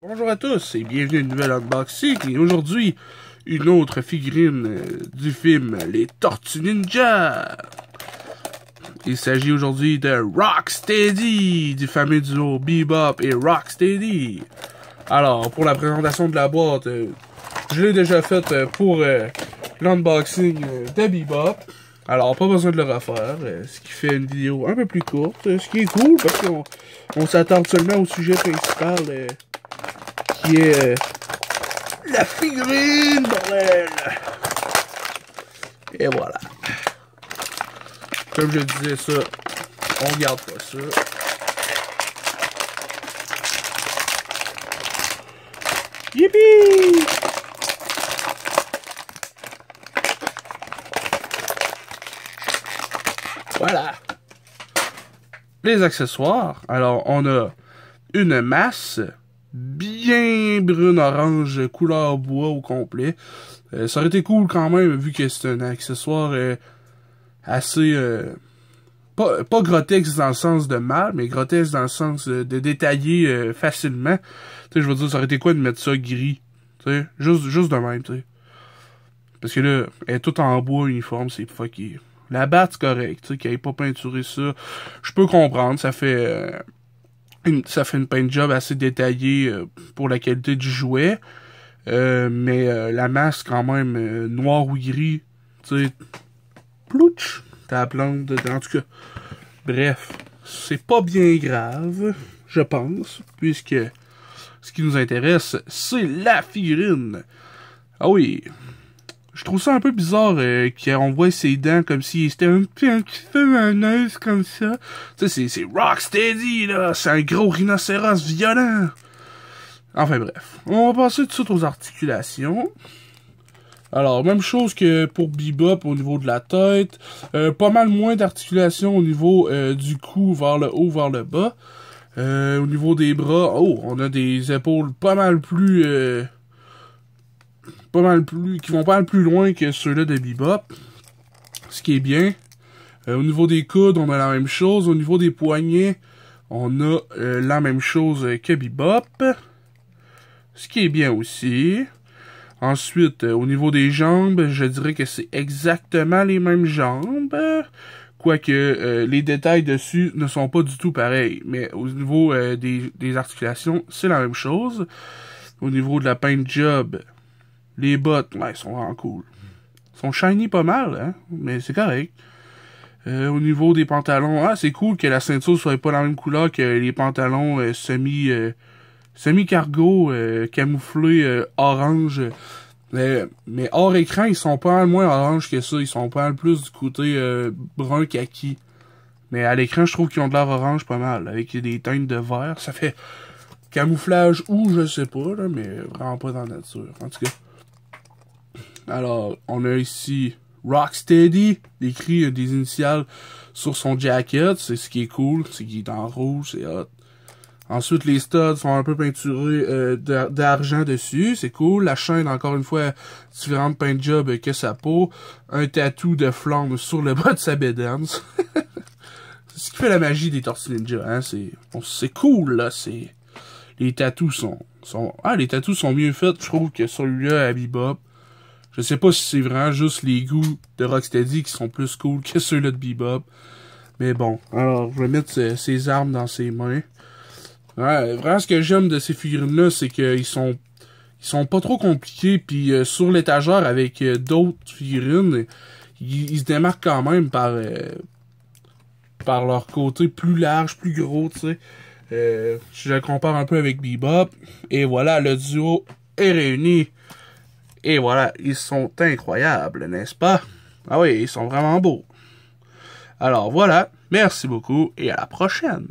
Bonjour à tous et bienvenue à une nouvelle unboxing et aujourd'hui une autre figurine du film Les Tortues Ninja. Il s'agit aujourd'hui de Rocksteady du fameux duo Bebop et Rocksteady. Alors pour la présentation de la boîte, je l'ai déjà faite pour l'unboxing de Bebop. Alors pas besoin de le refaire, ce qui fait une vidéo un peu plus courte, ce qui est cool parce qu'on s'attarde seulement au sujet principal. Qui est la figurine, bordel! Et voilà. Comme je disais ça, on garde pas ça. Yippee! Voilà. Les accessoires. Alors, on a une masse bien brune-orange, couleur bois au complet. Ça aurait été cool quand même, vu que c'est un accessoire assez... pas grotesque dans le sens de mal, mais grotesque dans le sens de détailler facilement. Tu sais, je veux dire, ça aurait été quoi de mettre ça gris? Tu sais, juste de même, tu sais. Parce que là, elle est toute en bois uniforme, c'est fucké. La batte, c'est correct, tu sais, qu'elle ait pas peinturé ça. Je peux comprendre, ça fait une paint job assez détaillée pour la qualité du jouet. Mais la masse, quand même, noir ou gris, tu sais, plouch, t'as la plante dedans. En tout cas, bref, c'est pas bien grave, je pense, puisque ce qui nous intéresse, c'est la figurine. Ah oui, je trouve ça un peu bizarre qu'on voit ses dents comme si c'était un petit peu maneuse comme ça. Tu sais, c'est Rocksteady, là. C'est un gros rhinocéros violent. Enfin bref. On va passer tout de suite aux articulations. Alors, même chose que pour Bebop au niveau de la tête. Pas mal moins d'articulations au niveau du cou vers le haut, vers le bas. Au niveau des bras, oh, on a des épaules pas mal plus, qui vont pas mal plus loin que ceux-là de Bebop. Ce qui est bien. Au niveau des coudes, on a la même chose. Au niveau des poignets, on a la même chose que Bebop. Ce qui est bien aussi. Ensuite, au niveau des jambes, je dirais que c'est exactement les mêmes jambes. Quoique les détails dessus ne sont pas du tout pareils. Mais au niveau des articulations, c'est la même chose. Au niveau de la paint job, les bottes, ouais, elles sont vraiment cool. Ils sont shiny pas mal, hein, mais c'est correct. Au niveau des pantalons, c'est cool que la ceinture soit pas la même couleur que les pantalons semi-cargo, camouflés orange. Mais hors écran, ils sont pas mal moins orange que ça. Ils sont pas mal plus du côté brun kaki. Mais à l'écran, je trouve qu'ils ont de l'air orange pas mal, avec des teintes de vert. Ça fait camouflage ou je sais pas, là, mais vraiment pas dans la nature. En tout cas. Alors, on a ici Rocksteady, écrit des initiales sur son jacket. C'est ce qui est cool, c'est qu'il est en rouge, c'est hot. Ensuite, les studs sont un peu peinturés d'argent dessus. C'est cool. La chaîne, encore une fois, différente paint job que sa peau. Un tatou de flamme sur le bas de sa bédane. C'est ce qui fait la magie des Tortues Ninja, hein. C'est cool, là. Les tattoos les tattoos sont mieux faits, je trouve, que celui-là à Bebop. Je sais pas si c'est vraiment juste les goûts de Rocksteady qui sont plus cool que ceux-là de Bebop. Mais bon, alors, je vais mettre ses armes dans ses mains. Ouais, vraiment, ce que j'aime de ces figurines-là, c'est qu'ils sont pas trop compliqués, puis sur l'étagère avec d'autres figurines, ils se démarquent quand même par leur côté plus large, plus gros, tu sais. Je le compare un peu avec Bebop, et voilà, le duo est réuni. Et voilà, ils sont incroyables, n'est-ce pas? Ah oui, ils sont vraiment beaux. Alors voilà, merci beaucoup, et à la prochaine!